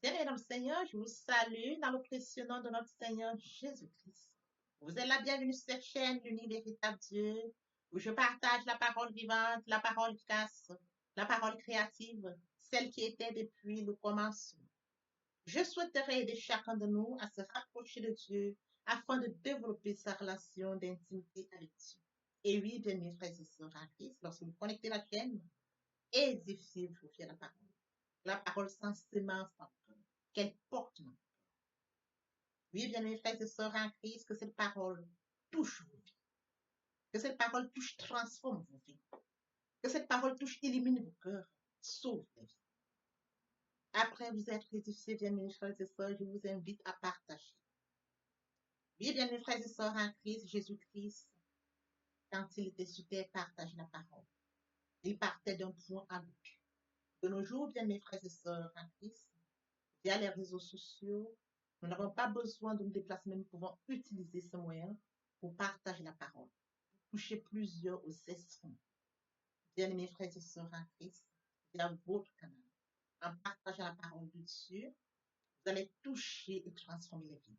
Bien-aimés dans le Seigneur, je vous salue dans le précieux nom de notre Seigneur Jésus-Christ. Vous êtes la bienvenue sur cette chaîne, l'unique véritable Dieu, où je partage la parole vivante, la parole efficace, la parole créative, celle qui était depuis le commencement. Je souhaiterais aider chacun de nous à se rapprocher de Dieu afin de développer sa relation d'intimité avec Dieu. Et oui, bien-aimés frères et sœurs en Christ, lorsque vous connectez la chaîne, édifiez-vous via la parole. La parole sans semence en cœur, qu'elle porte. Oui, bien-aimés frères et sœurs en Christ, que cette parole touche vos vies, que cette parole touche, transforme vos vies, que cette parole touche, illumine vos cœurs, sauve les vies. Après vous être édifiés, bien-aimés frères et sœurs, je vous invite à partager. Oui, bien-aimés frères et sœurs en Christ, Jésus-Christ, quand il était sur terre, partage la parole. Il partait d'un point à l'autre. De nos jours, bien-aimés frères et sœurs en Christ, via les réseaux sociaux, nous n'avons pas besoin de nous déplacer, mais nous pouvons utiliser ce moyen pour partager la parole, pour toucher plusieurs aux esprits. Bien-aimés frères et sœurs en Christ, via votre canal, en partageant la parole de Dieu, vous allez toucher et transformer les vies.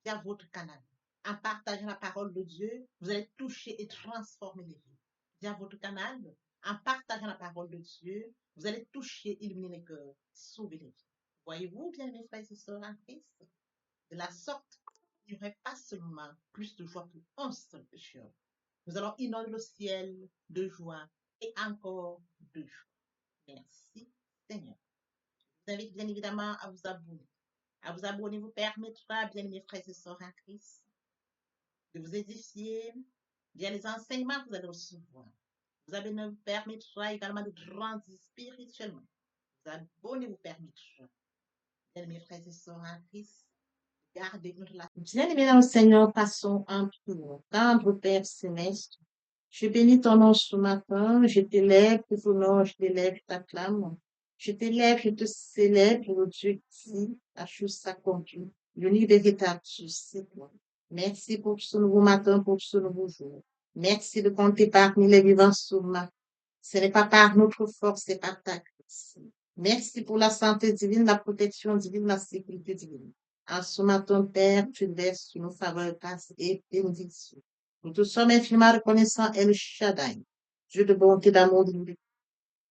Via votre canal, en partageant la parole de Dieu, vous allez toucher et transformer les vies. Via votre canal, en partageant la parole de Dieu, vous allez toucher, illuminer les cœurs, sauver les vies. Voyez-vous, bien-aimés frères et sœurs en Christ, de la sorte, il n'y aurait pas seulement plus de joie pour un seul pécheur. Nous allons inonder le ciel de joie et encore de joie. Merci, Seigneur. Je vous invite bien évidemment à vous abonner. À vous abonner vous permettra, bien aimés frères et sœurs en Christ, de vous édifier via les enseignements que vous allez recevoir. Vous abonner vous permettra également de grandir spirituellement. Vous abonner vous permettra, bien aimés frères et sœurs en Christ, gardez notre relation. Bien aimés dans le Seigneur, passons en prière. Tendre Père céleste, je bénis ton nom ce matin, je t'élève, tout nom, je t'élève, je t'acclame. Je t'élève, je te célèbre, le Dieu qui a chose s'accomplit. L'unique véritable Dieu, c'est toi. Merci pour ce nouveau matin, pour ce nouveau jour. Merci de compter parmi les vivants sur ma. Ce n'est pas par notre force, c'est par ta grâce. Merci pour la santé divine, la protection divine, la sécurité divine. En ce matin, Père, tu verses sur nos faveurs, grâce et bénédiction. Nous te sommes infiniment reconnaissants, El Shaddai, Dieu de bonté, d'amour, de vérité.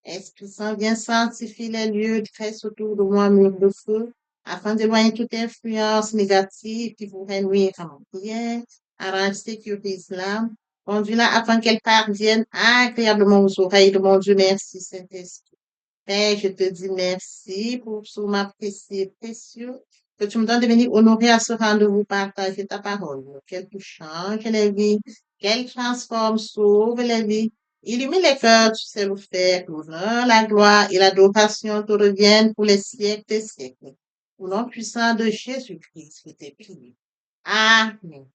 Esprit Saint, viens sanctifier les lieux, dresse autour de moi un mur de feu, afin d'éloigner toute influence négative qui pourrait nuire à mon prière, arrange, sécurise l'âme, conduis-la afin qu'elle parvienne agréablement aux oreilles de mon Dieu. Merci, Saint-Esprit. Père, je te dis merci pour ce moment précieux, précieux, que tu me donnes de venir honorer à ce rendez-vous, partager ta parole, qu'elle change les vies, qu'elle transforme, sauve les vies, illumine les cœurs, tu sais le faire, l'honneur, la gloire et l'adoration te reviennent pour les siècles des siècles. Au nom puissant de Jésus-Christ, je t'ai prié. Amen.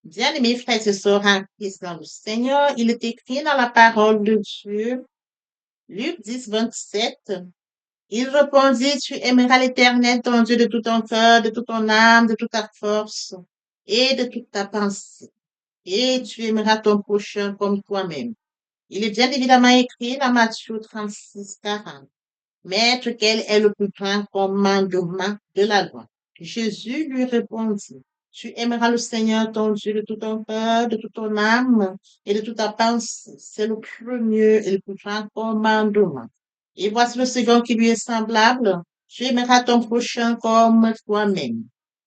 Bien-aimés frères et sœurs en Christ dans le Seigneur, il est écrit dans la parole de Dieu, Luc 10, 27, il répondit, tu aimeras l'Éternel, ton Dieu, de tout ton cœur, de toute ton âme, de toute ta force et de toute ta pensée. Et tu aimeras ton prochain comme toi-même. Il est bien évidemment écrit dans Matthieu 36, 40. Maître, quel est le plus grand commandement de la loi? Jésus lui répondit, tu aimeras le Seigneur ton Dieu de tout ton cœur, de toute ton âme et de toute ta pensée. C'est le premier et le plus grand commandement. Et voici le second qui lui est semblable. Tu aimeras ton prochain comme toi-même.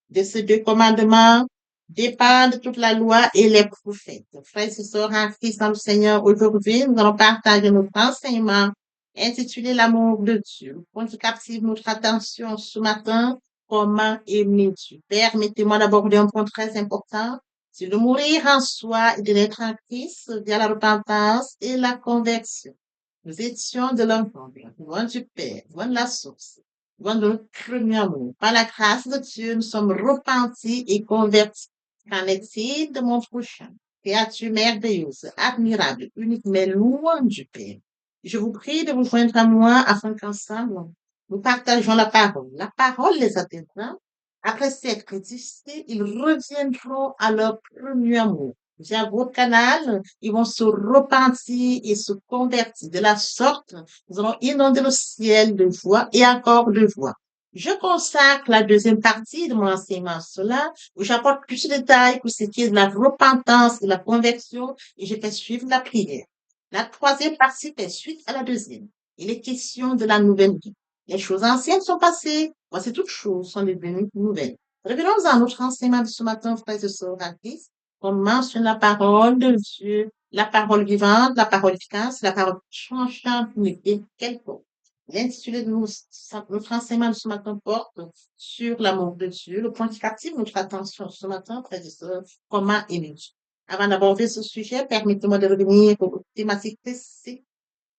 De ces deux commandements dépendent toute la loi et les prophètes. Frères et sœurs en Christ dans le Seigneur, aujourd'hui, nous allons partager notre enseignement intitulé L'amour de Dieu. Le point qui captive notre attention ce matin, comment aimer Dieu. Permettez-moi d'aborder un point très important, c'est de mourir en soi et de naître en Christ via la repentance et la conversion. Nous étions de l'enfant, loin du Père, loin de la source, loin de notre premier amour. Par la grâce de Dieu, nous sommes repentis et convertis. Qu'en est-il de mon prochain? Créature merveilleuse, admirable, unique, mais loin du Père. Je vous prie de vous joindre à moi afin qu'ensemble, nous partageons la parole. La parole les atteindra. Après s'être édifiés, ils reviendront à leur premier amour. Via votre canal, ils vont se repentir et se convertir. De la sorte, nous allons inonder le ciel de joie et encore de joie. Je consacre la deuxième partie de mon enseignement à cela, où j'apporte plus de détails pour ce qui est de la repentance et la conversion, et je fais suivre la prière. La troisième partie fait suite à la deuxième. Il est question de la nouvelle vie. Les choses anciennes sont passées, voici toutes choses sont devenues nouvelles. Revenons à notre enseignement de ce matin, frères et sœurs en Christ. On mentionne la parole de Dieu, la parole vivante, la parole efficace, la parole changeante, et quelconque. L'intitulé de notre enseignement de ce matin porte sur l'amour de Dieu. Le point qui captive notre attention ce matin, frères et sœurs, comment aimer Dieu. Avant d'aborder ce sujet, permettez-moi de revenir aux thématiques précises.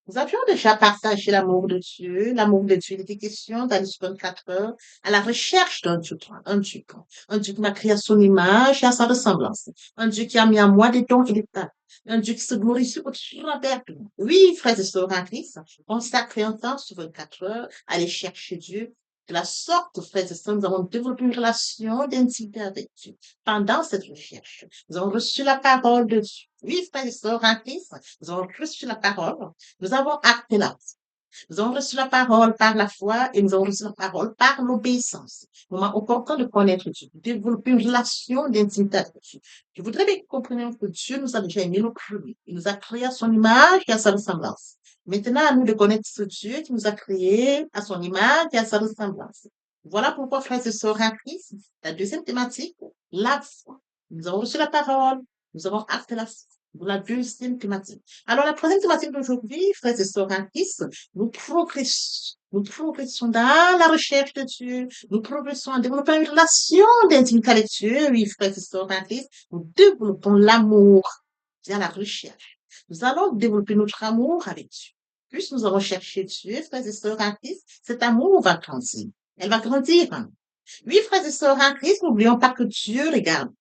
Nous avions déjà partagé l'amour de Dieu. L'amour de Dieu, il était question dans les 24 heures à la recherche d'un Dieu, un Dieu qui m'a créé à son image et à sa ressemblance, un Dieu qui a mis en moi des dons et des talents, un Dieu qui se glorifie au-dessus de la terre. Oui, frères et sœurs en Christ, consacrer un temps sur 24 heures, à aller chercher Dieu. De la sorte, frères et sœurs, nous avons développé une relation d'intimité avec Dieu. Pendant cette recherche, nous avons reçu la parole de Dieu. Oui, frères et sœurs en Christ, nous avons reçu la parole. Nous avons acté l'acte. Nous avons reçu la parole par la foi et nous avons reçu la parole par l'obéissance. Moment important de connaître Dieu, de développer une relation d'intimité avec Dieu. Je voudrais bien que vous compreniez que Dieu nous a déjà aimés le premier. Il nous a créés à son image et à sa ressemblance. Maintenant, à nous de connaître ce Dieu qui nous a créés à son image et à sa ressemblance. Voilà pourquoi, frères et sœurs en Christ, la deuxième thématique, la foi. Nous avons reçu la parole, nous avons acté la foi. La deuxième thématique. Alors, la troisième thématique d'aujourd'hui, frères et sœurs en Christ, nous progressons dans la recherche de Dieu, nous progressons en développant une relation d'intimité avec Dieu, oui, frères et sœurs en Christ, nous développons l'amour via la recherche. Nous allons développer notre amour avec Dieu. Plus nous allons chercher Dieu, frères et sœurs en Christ, cet amour va grandir. Elle va grandir. Oui, frères et sœurs en Christ, n'oublions pas que Dieu regarde.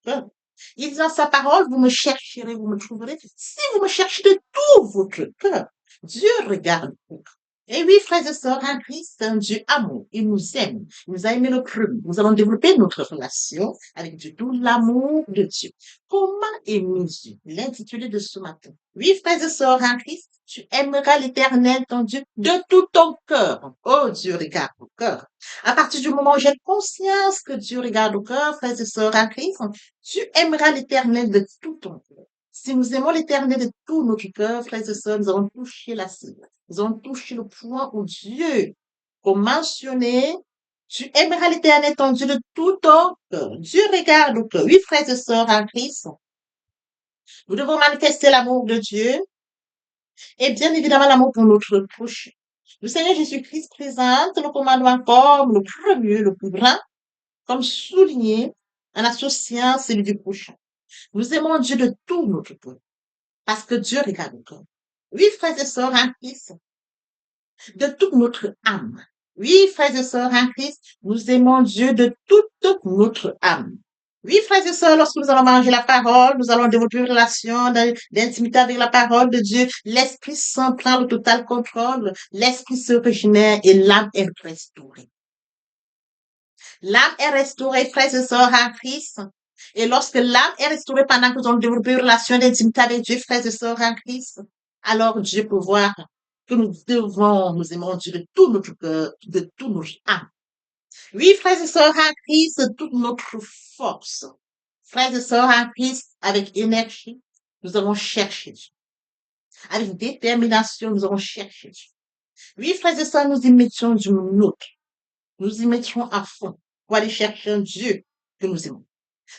Il dit dans sa parole, vous me chercherez, vous me trouverez. Si vous me cherchez de tout votre cœur, Dieu regarde vous. Et oui, frères et sœurs, en Christ, c'est un Dieu amour. Il nous aime. Il nous a aimé le premier. Nous allons développer notre relation avec Dieu, tout l'amour de Dieu. Comment aimer Dieu? L'intitulé de ce matin. Oui, frères et sœurs, en Christ, tu aimeras l'éternel, ton Dieu, de tout ton cœur. Oh, Dieu regarde au cœur. À partir du moment où j'ai conscience que Dieu regarde au cœur, frères et sœurs, en Christ, tu aimeras l'éternel de tout ton cœur. Si nous aimons l'éternel de tout notre cœur, frères et sœurs, nous avons touché la cible. Nous avons touché le point où Dieu, comme mentionné, tu aimeras l'éternel ton Dieu de tout ton cœur. Dieu regarde au cœur. Oui, frères et sœurs en Christ, nous devons manifester l'amour de Dieu et bien évidemment l'amour pour notre prochain. Le Seigneur Jésus-Christ présente le commandement comme le premier, le plus grand, comme souligné en associant celui du prochain. Nous aimons Dieu de tout notre cœur, parce que Dieu regarde le cœur. Oui, frères et sœurs en Christ, de toute notre âme. Oui, frères et sœurs en Christ, nous aimons Dieu de toute notre âme. Oui, frères et sœurs, lorsque nous allons manger la parole, nous allons développer une relation d'intimité avec la parole de Dieu. L'Esprit Saint prend le total contrôle. L'Esprit se régénère et l'âme est restaurée. L'âme est restaurée, frères et sœurs en Christ. Et lorsque l'âme est restaurée pendant que nous allons développer une relation d'intimité avec Dieu, frères et sœurs en Christ, alors Dieu peut voir que nous devons nous aimer Dieu de tout notre cœur, de tout notre âme. Oui, frères et sœurs en Christ, toute notre force. Frères et sœurs en Christ, avec énergie, nous allons chercher Dieu. Avec détermination, nous allons chercher Dieu. Oui, frères et sœurs, nous y mettions du nôtre. Nous y mettions à fond pour aller chercher un Dieu que nous aimons.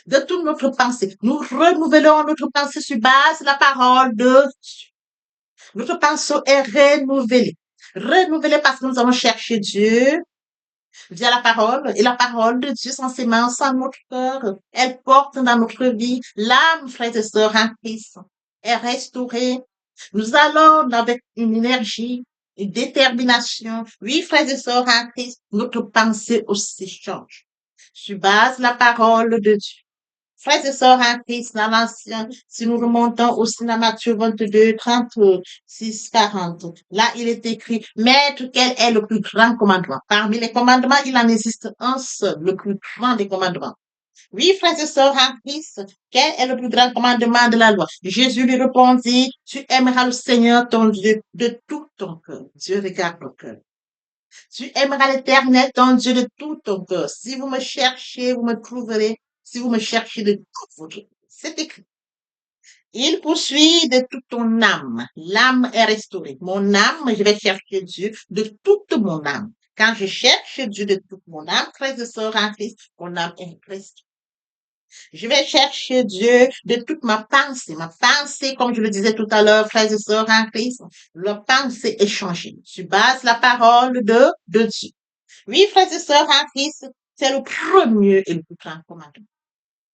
De toute notre pensée, nous renouvelons notre pensée sur base de la parole de Dieu. Notre pensée est renouvelée. Renouvelée parce que nous allons chercher Dieu via la parole. Et la parole de Dieu, sans sémence en notre cœur, elle porte dans notre vie l'âme, frères et sœurs, en Christ, est restaurée. Nous allons avec une énergie, une détermination. Oui, frères et sœurs, en Christ, notre pensée aussi change. Sur base de la parole de Dieu. Frères et sœurs en Christ, dans l'ancien, si nous remontons aussi dans Matthieu 22, 36, 40, là, il est écrit, Maître, quel est le plus grand commandement? Parmi les commandements, il en existe un seul, le plus grand des commandements. Oui, frères et sœurs en Christ, quel est le plus grand commandement de la loi? Jésus lui répondit, tu aimeras le Seigneur ton Dieu de tout ton cœur. Dieu regarde le cœur. Tu aimeras l'Éternel, ton Dieu, de tout ton cœur. Si vous me cherchez, vous me trouverez. Si vous me cherchez de toute votre cœur. C'est écrit. Il poursuit de toute ton âme. L'âme est restaurée. Mon âme, je vais chercher Dieu de toute mon âme. Quand je cherche Dieu de toute mon âme, frères et sœurs en Christ, mon âme est restaurée. Je vais chercher Dieu de toute ma pensée. Ma pensée, comme je le disais tout à l'heure, frères et sœurs en Christ, la pensée est changée. Tu bases la parole de Dieu. Oui, frères et sœurs en Christ, c'est le premier et le plus grand commandement.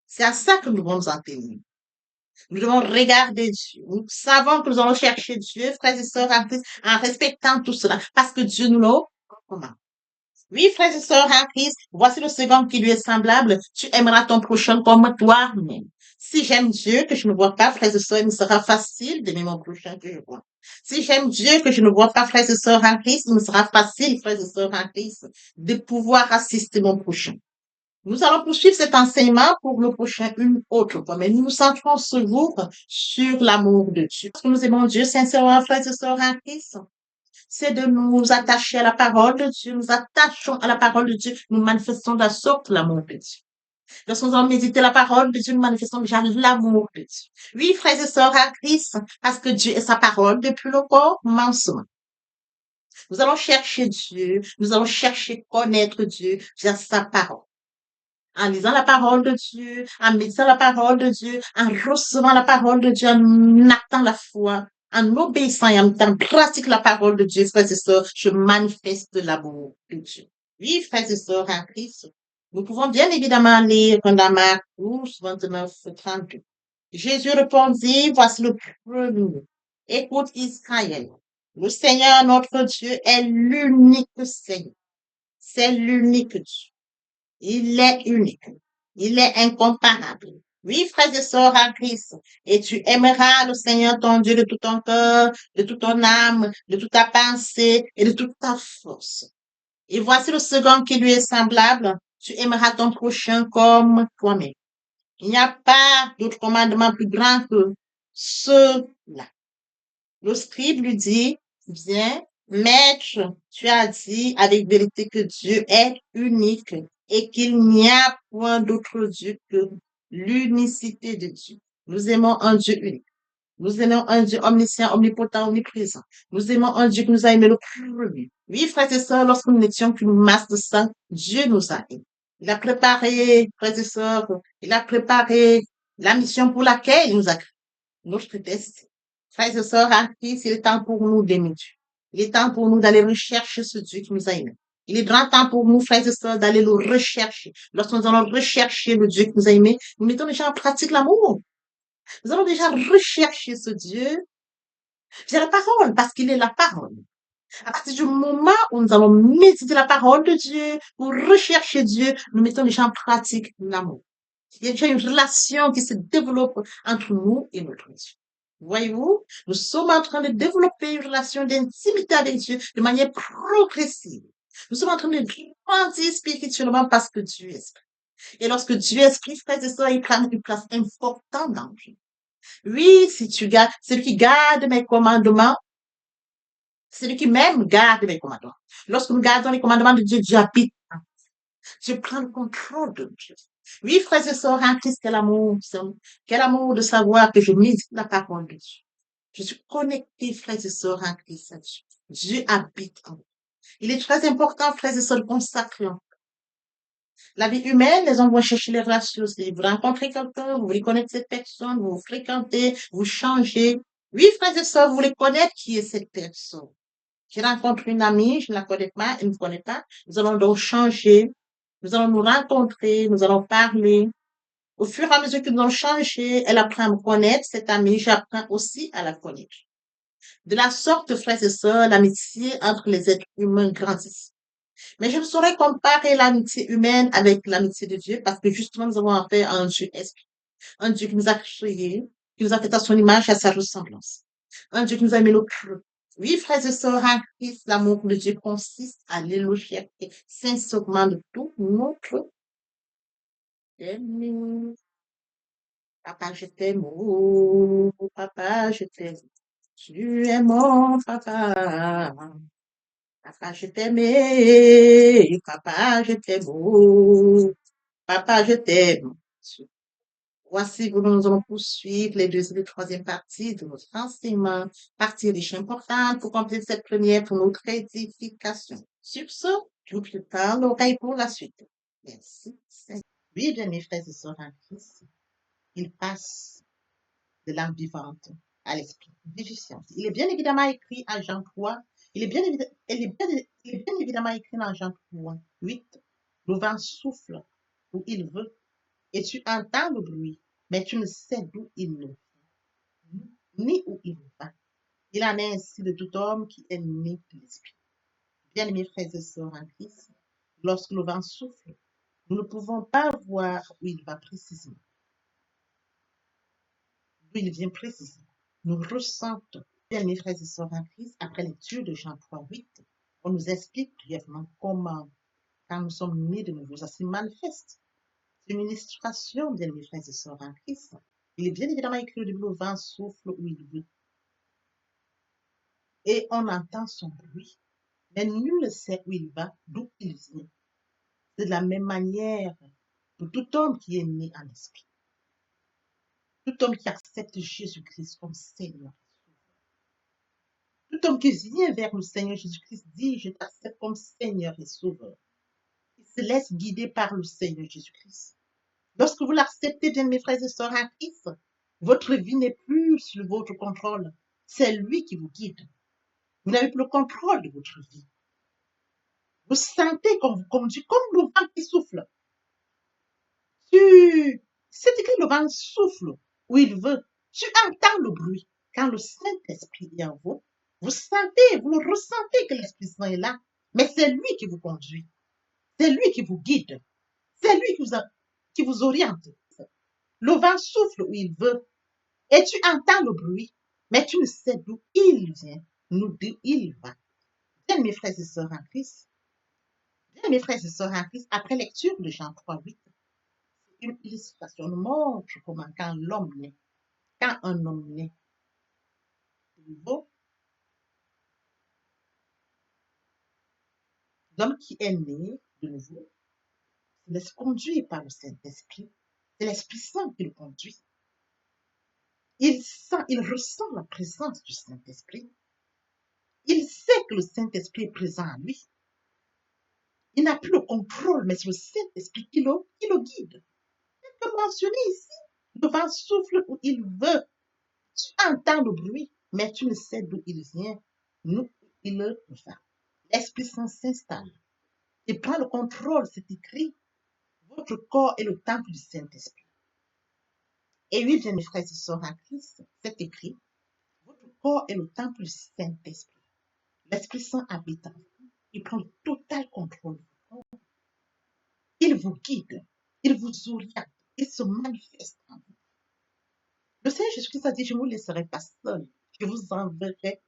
C'est à ça que nous devons nous en tenir. Nous devons regarder Dieu. Nous savons que nous allons chercher Dieu, frères et sœurs en Christ, en respectant tout cela, parce que Dieu nous le commande. Oui, frères et sœurs en Christ, voici le second qui lui est semblable. Tu aimeras ton prochain comme toi-même. Si j'aime Dieu que je ne vois pas, frères et sœurs, il me sera facile d'aimer mon prochain que je vois. Si j'aime Dieu que je ne vois pas, frères et sœurs en Christ, il me sera facile, frères et sœurs en Christ, de pouvoir assister mon prochain. Nous allons poursuivre cet enseignement pour le prochain une autre fois, mais nous nous centrons ce jour sur l'amour de Dieu. Parce que nous aimons Dieu sincèrement, frères et sœurs en Christ, c'est de nous attacher à la parole de Dieu. Nous attachons à la parole de Dieu. Nous manifestons de la sorte l'amour de Dieu. Lorsque nous allons méditer la parole de Dieu, nous manifestons déjà l'amour de Dieu. Oui, frères et sœurs en Christ, parce que Dieu est sa parole depuis le commencement. Nous allons chercher Dieu. Nous allons chercher connaître Dieu via sa parole. En lisant la parole de Dieu, en méditant la parole de Dieu, en recevant la parole de Dieu, en actant la foi, en obéissant et en mettant en pratique la parole de Dieu, frères et sœurs, je manifeste l'amour de Dieu. Oui, frères et sœurs en Christ, nous pouvons bien évidemment lire dans Marc 12, 29, 32. Jésus répondit, voici le premier. Écoute Israël, le Seigneur notre Dieu est l'unique Seigneur. C'est l'unique Dieu. Il est unique. Il est incomparable. Oui, frères et sœurs en Christ. Et tu aimeras le Seigneur ton Dieu de tout ton cœur, de toute ton âme, de toute ta pensée et de toute ta force. Et voici le second qui lui est semblable. Tu aimeras ton prochain comme toi-même. Il n'y a pas d'autre commandement plus grand que ceux-là. Le scribe lui dit, bien, maître, tu as dit avec vérité que Dieu est unique et qu'il n'y a point d'autre Dieu que l'unicité de Dieu. Nous aimons un Dieu unique. Nous aimons un Dieu omniscient, omnipotent, omniprésent. Nous aimons un Dieu qui nous a aimés le premier. Oui, frères et sœurs, lorsque nous n'étions qu'une masse de sang, Dieu nous a aimés. Il a préparé, frères et sœurs, il a préparé la mission pour laquelle il nous a créés notre destin. Frères et sœurs, en Christ, il est temps pour nous d'aimer Dieu. Il est temps pour nous d'aller rechercher ce Dieu qui nous a aimés. Il est grand temps pour nous, frères et sœurs, d'aller le rechercher. Lorsque nous allons rechercher le Dieu qui nous a aimés, nous mettons déjà en pratique l'amour. Nous allons déjà rechercher ce Dieu via la parole, parce qu'il est la parole. À partir du moment où nous allons méditer la parole de Dieu, ou rechercher Dieu, nous mettons déjà en pratique l'amour. Il y a déjà une relation qui se développe entre nous et notre Dieu. Voyez-vous, nous sommes en train de développer une relation d'intimité avec Dieu de manière progressive. Nous sommes en train de grandir spirituellement parce que Dieu est esprit. Et lorsque Dieu est esprit, frères et sœurs, il prend une place importante dans nous. Oui, si tu gardes, celui qui garde mes commandements, celui qui même garde mes commandements. Lorsque nous gardons les commandements de Dieu, Dieu habite. Dieu prend le contrôle de Dieu. Oui, frères et sœurs, en Christ, quel amour de savoir que je médite la parole de Dieu. Je suis connecté, frères et sœurs, en Christ à Dieu. Dieu habite en nous. Il est très important, frères et sœurs, de consacrer. La vie humaine, les hommes vont chercher les relations. Vous rencontrez quelqu'un, vous voulez connaître cette personne, vous vous fréquentez, vous changez. Oui, frères et sœurs, vous voulez connaître qui est cette personne. Je rencontre une amie, je ne la connais pas, elle ne me connaît pas. Nous allons donc changer. Nous allons nous rencontrer, nous allons parler. Au fur et à mesure que nous allons changer, elle apprend à me connaître, cette amie, j'apprends aussi à la connaître. De la sorte, frères et sœurs, l'amitié entre les êtres humains grandit. Mais je ne saurais comparer l'amitié humaine avec l'amitié de Dieu parce que justement, nous avons affaire à un Dieu esprit. Un Dieu qui nous a créés, qui nous a fait à son image et à sa ressemblance. Un Dieu qui nous a mis le cœur. Oui, frères et sœurs, en Christ, l'amour de Dieu consiste à l'éloger sincèrement de tout notre aime. Papa, je t'aime. Oh, papa, je t'aime. Tu es mon papa. Papa, je t'aimais. Papa, je t'aime. Papa, je t'aime. Voici, nous allons poursuivre les deuxième et troisième parties de notre enseignement, partie riche et importante pour compléter cette première pour notre édification. Sur ce, je vous prépare l'oreille pour la suite. Merci. Oui, bien, mes frères et sœurs en Christ, il passe de l'âme vivante à l'esprit vivifiant. Il est bien évidemment écrit à Jean 3, il est bien évidemment écrit dans Jean 3, 8, le vent souffle où il veut et tu entends le bruit, mais tu ne sais d'où il ne vient, ni où il va. Il en est ainsi de tout homme qui est né de l'esprit. Bien-aimés frères et sœurs en Christ, lorsque le vent souffle, nous ne pouvons pas voir où il va précisément, d'où il vient précisément. Nous ressentons, bien-aimés frères et sœurs en Christ, après lecture de Jean 3, 8, on nous explique brièvement comment, quand nous sommes nés de nouveau, ça se manifeste. C'est une illustration, bien-aimés frères et sœurs en Christ. Il est bien évidemment écrit au début, le vent souffle où il veut. Et on entend son bruit, mais nul ne sait où il va, d'où il vient. C'est de la même manière pour tout homme qui est né en esprit. Tout homme qui accepte Jésus-Christ comme Seigneur. Tout homme qui vient vers le Seigneur Jésus-Christ dit, je t'accepte comme Seigneur et Sauveur. Il se laisse guider par le Seigneur Jésus-Christ. Lorsque vous l'acceptez, bien mes frères et sœurs en Christ, votre vie n'est plus sous votre contrôle. C'est lui qui vous guide. Vous n'avez plus le contrôle de votre vie. Vous sentez qu'on vous conduit comme le vent qui souffle. C'est écrit le vent souffle où il veut. Tu entends le bruit. Quand le Saint-Esprit est en vous, vous sentez, vous le ressentez que l'Esprit Saint est là. Mais c'est lui qui vous conduit. C'est lui qui vous guide. C'est lui qui vous oriente. Le vent souffle où il veut. Et tu entends le bruit, mais tu ne sais d'où il vient, d'où il va. Bien, mes frères et sœurs en Christ, bien, mes frères et sœurs en Christ, après lecture de Jean 3, 8, une illustration nous montre comment quand un homme naît de nouveau, l'homme qui est né de nouveau, se laisse conduire par le Saint-Esprit. C'est l'Esprit Saint qui le conduit. Il ressent la présence du Saint-Esprit. Il sait que le Saint-Esprit est présent en lui. Il n'a plus le contrôle, mais c'est le Saint-Esprit qui le guide. Comme mentionné ici, le vent souffle où il veut. Tu entends le bruit, mais tu ne sais d'où il vient, d'où il va. L'Esprit Saint s'installe. Il prend le contrôle, c'est écrit. Votre corps est le temple du Saint-Esprit. Et oui, bien mes frères et sœurs en Christ, c'est écrit. Votre corps est le temple du Saint-Esprit. L'Esprit Saint habite en vous. Il prend le total contrôle. Il vous guide. Il vous oriente. Il se manifeste en vous. Le Seigneur Jésus-Christ a dit, je ne vous laisserai pas seul. Je vous enverrai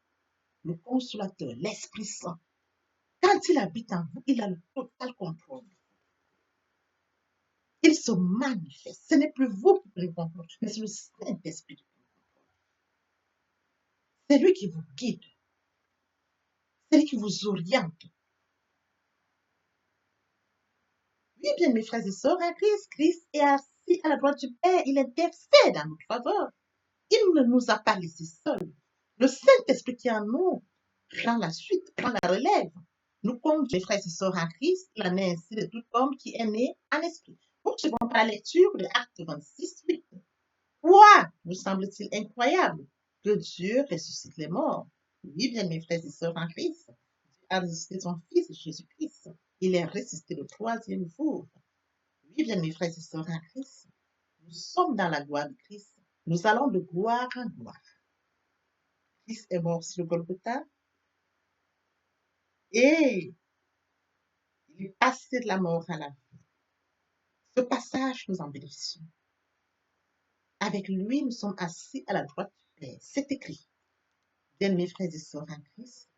le consolateur, l'Esprit Saint. Quand il habite en vous, il a le total contrôle. Il se manifeste. Ce n'est plus vous qui prenez le contrôle, mais c'est le Saint-Esprit qui prend le contrôle. C'est lui qui vous guide. C'est lui qui vous oriente. Oui, bien, mes frères et sœurs, en Christ est assis à la droite du Père. Il intercède en notre faveur. Il ne nous a pas laissés seuls. Le Saint-Esprit qui est en nous prend la suite, prend la relève. Nous comptons les frères et sœurs en Christ, la naissance ainsi de tout homme qui est né en esprit. Poursuivons par la lecture de Acte 26, 8. Quoi nous semble-t-il incroyable que Dieu ressuscite les morts? Oui, bien mes frères et sœurs en Christ, Dieu a ressuscité son Fils Jésus-Christ. Il est ressuscité le troisième jour. Oui, bien mes frères et sœurs en Christ, nous sommes dans la gloire de Christ. Nous allons de gloire en gloire. Christ est mort sur le Golgotha et il est passé de la mort à la vie. Ce passage nous en bénéficions. Avec lui, nous sommes assis à la droite du Père. C'est écrit. Bien, mes frères et sœurs en Christ,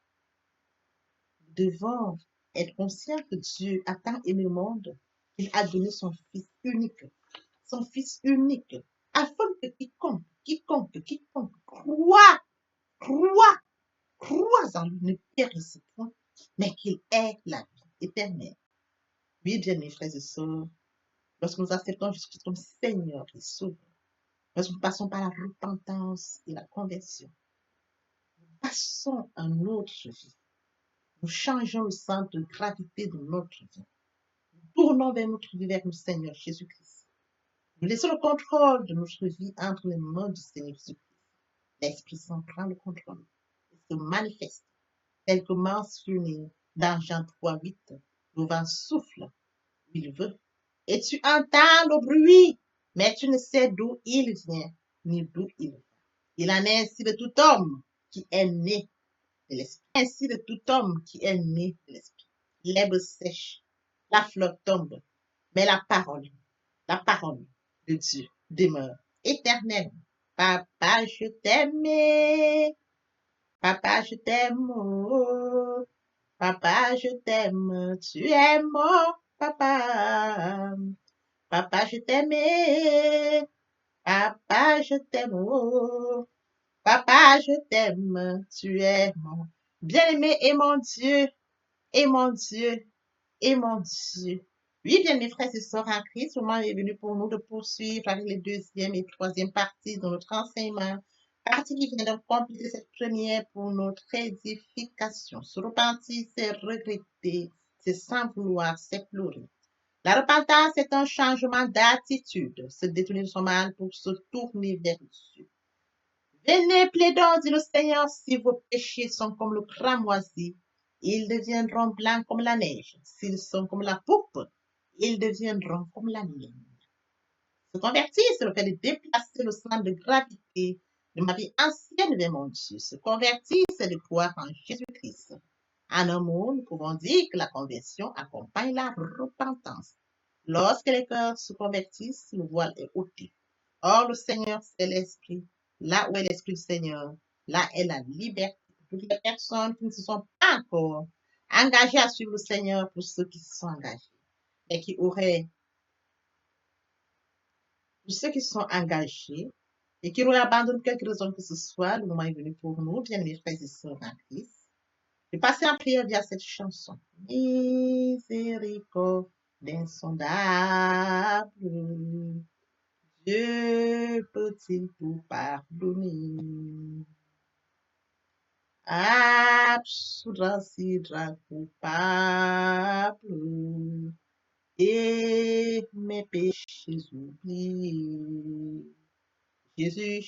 nous devons être conscients que Dieu a tant aimé le monde qu'il a donné son Fils unique, afin que quiconque croit en lui ne périsse point, mais qu'il est la vie éternelle. Oui, bien mes frères et sœurs, lorsque nous acceptons Jésus comme Seigneur et Sauveur, lorsque nous passons par la repentance et la conversion, nous passons à notre vie. Nous changeons le centre de gravité de notre vie. Nous tournons vers notre vie, vers le Seigneur Jésus-Christ. Nous laissons le contrôle de notre vie entre les mains du Seigneur Jésus-Christ. L'Esprit Saint prend le contrôle et se manifeste, tel que mentionné dans Jean 3:8. Le vent souffle où il veut, et tu entends le bruit, mais tu ne sais d'où il vient, ni d'où il va. Il en est ainsi de tout homme qui est né de l'Esprit. Ainsi de tout homme qui est né de l'Esprit. L'herbe sèche, la fleur tombe, mais la parole de Dieu demeure éternelle. Papa, je t'aime. Papa, je t'aime. Oh. Papa, je t'aime. Tu es mon papa. Papa, je t'aime. Papa, je t'aime. Oh. Papa, je t'aime. Tu es mon bien-aimé et mon Dieu. Et mon Dieu. Et mon Dieu. Oui, bien mes frères et sœurs en Christ, le moment est venu pour nous de poursuivre avec les deuxième et troisième parties de notre enseignement. Partie qui vient de compléter cette première pour notre édification. Se repentir, c'est regretter, c'est sans vouloir, c'est pleurer. La repentance est un changement d'attitude, se détourner de son mal pour se tourner vers Dieu. Venez, plaidons, dit le Seigneur, si vos péchés sont comme le cramoisi, ils deviendront blancs comme la neige. S'ils sont comme la poupe, ils deviendront comme la laine. Se convertir, c'est le fait de déplacer le centre de gravité de ma vie ancienne vers mon Dieu. Se convertir, c'est de croire en Jésus-Christ. En un mot, nous pouvons dire que la conversion accompagne la repentance. Lorsque les cœurs se convertissent, le voile est ôté. Or, le Seigneur, c'est l'Esprit. Là où est l'Esprit du Seigneur, là est la liberté. Pour toutes les personnes qui ne se sont pas encore engagées à suivre le Seigneur, pour ceux qui se sont engagés, et qui auraient, pour ceux qui se sont engagés, et qui auraient abandonné quelque raison que ce soit, le moment est venu pour nous, bien mes frères et sœurs en Christ, de passer en prière via cette chanson. Miséricorde insondable, Dieu peut-il tout pardonner? Absoudre si coupable et mes péchés oubliés. Jésus,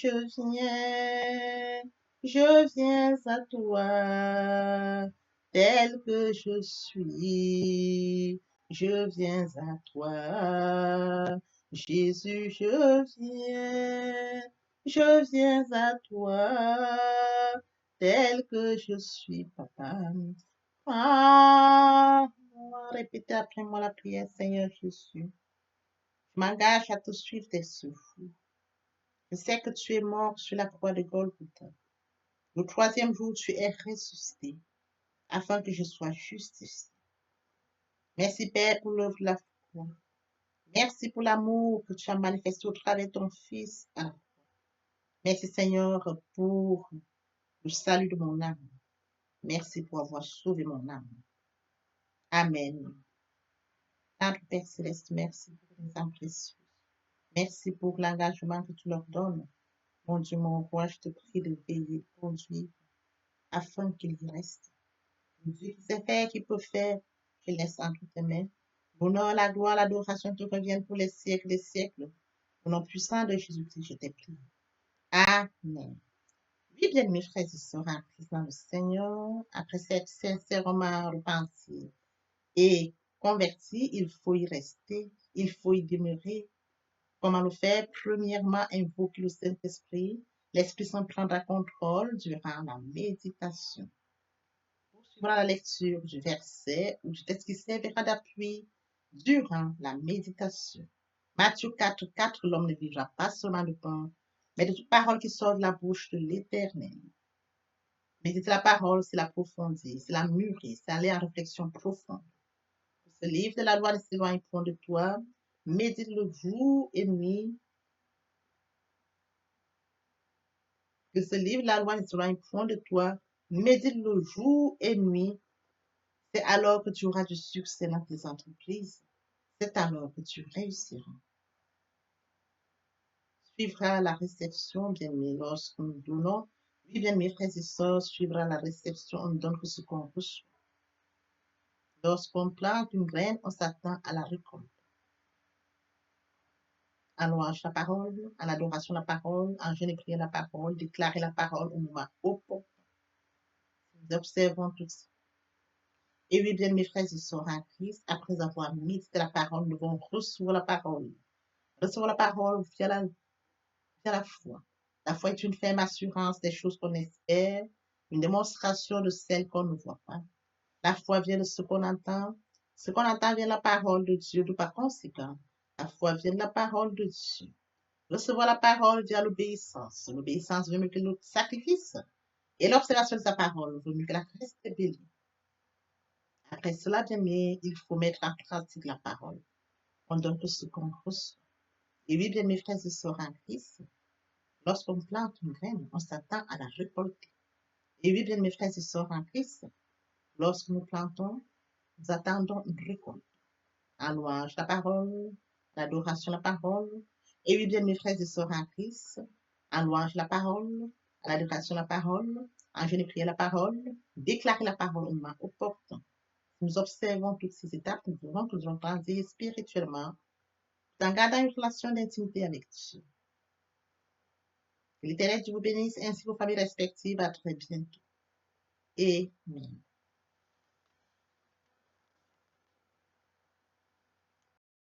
je viens à toi, tel que je suis, je viens à toi. Jésus, je viens à toi, tel que je suis, papa. Ah, répétez après moi la prière, Seigneur Jésus. Je m'engage à te suivre tes souffles. Je sais que tu es mort sur la croix de Golgotha. Le troisième jour, tu es ressuscité afin que je sois justifié. Merci, Père, pour l'œuvre de la croix. Merci pour l'amour que tu as manifesté au travers de ton Fils. Merci, Seigneur, pour le salut de mon âme. Merci pour avoir sauvé mon âme. Amen. Notre Père Céleste, merci pour tes âmes précieuses. Merci pour l'engagement que tu leur donnes. Mon Dieu, mon roi, je te prie de veiller, de conduire afin qu'il y reste. Dieu qui sait faire, qui peut faire, je laisse entre tes mains. L'honneur, la gloire, l'adoration te reviennent pour les siècles des siècles. Au nom puissant de Jésus-Christ, je t'ai prié. Amen. Oui, bien, mes frères et sœurs en Christ dans le Seigneur, après cette sincèrement repentie et converti, il faut y rester, il faut y demeurer. Comment le faire? Premièrement, invoquer le Saint-Esprit. L'Esprit Saint prendra contrôle durant la méditation. Poursuivra la lecture du verset ou du texte qui servira d'appui durant la méditation. Matthieu 4:4, l'homme ne vivra pas seulement de pain, mais de toute parole qui sort de la bouche de l'Éternel. Méditer la parole, c'est l'approfondir, c'est la mûrir, c'est aller en réflexion profonde. Ce livre de la loi ne s'éloigne point de toi, médite-le jour et nuit. Que ce livre de la loi ne s'éloigne point de toi, médite-le jour et nuit, C'est alors que tu auras du succès dans tes entreprises. C'est alors que tu réussiras. Suivra la réception, bien-aimé, lorsque nous donnons. Oui, bien, mes frères et sœurs, suivra la réception, on ne donne que ce qu'on reçoit. Lorsqu'on plante une graine, on s'attend à la récolte. En louange la parole, en adoration la parole, en jeûne et prière la parole, déclarer la parole au moment opportun. Nous observons tout ça. Et oui, bien, mes frères et sœurs en Christ, après avoir médité la parole, nous devons recevoir la parole. Recevoir la parole via la foi. La foi est une ferme assurance des choses qu'on espère, une démonstration de celles qu'on ne voit pas. La foi vient de ce qu'on entend. Ce qu'on entend vient de la parole de Dieu, par conséquent. La foi vient de la parole de Dieu. Recevoir la parole via l'obéissance. L'obéissance veut mieux que le sacrifice. Et l'observation de sa parole veut mieux que la rébellion. Après cela, bien aimé, il faut mettre en pratique la parole. On donne tout ce qu'on reçoit. Et oui, bien mes frères et sœurs en Christ, lorsqu'on plante une graine, on s'attend à la récolter. Et oui, bien mes frères et sœurs en Christ, lorsque nous plantons, nous attendons une récolte. En louange la parole, l'adoration la parole. Et oui, bien mes frères et sœurs en Christ, en louange la parole, à l'adoration la parole, en jeûne et prière la parole, déclarer la parole au moment opportun. Nous observons toutes ces étapes, nous pouvons que nous allons grandir spirituellement, tout en gardant une relation d'intimité avec Dieu. Que l'Éternel Dieu vous bénisse ainsi vos familles respectives. À très bientôt. Amen.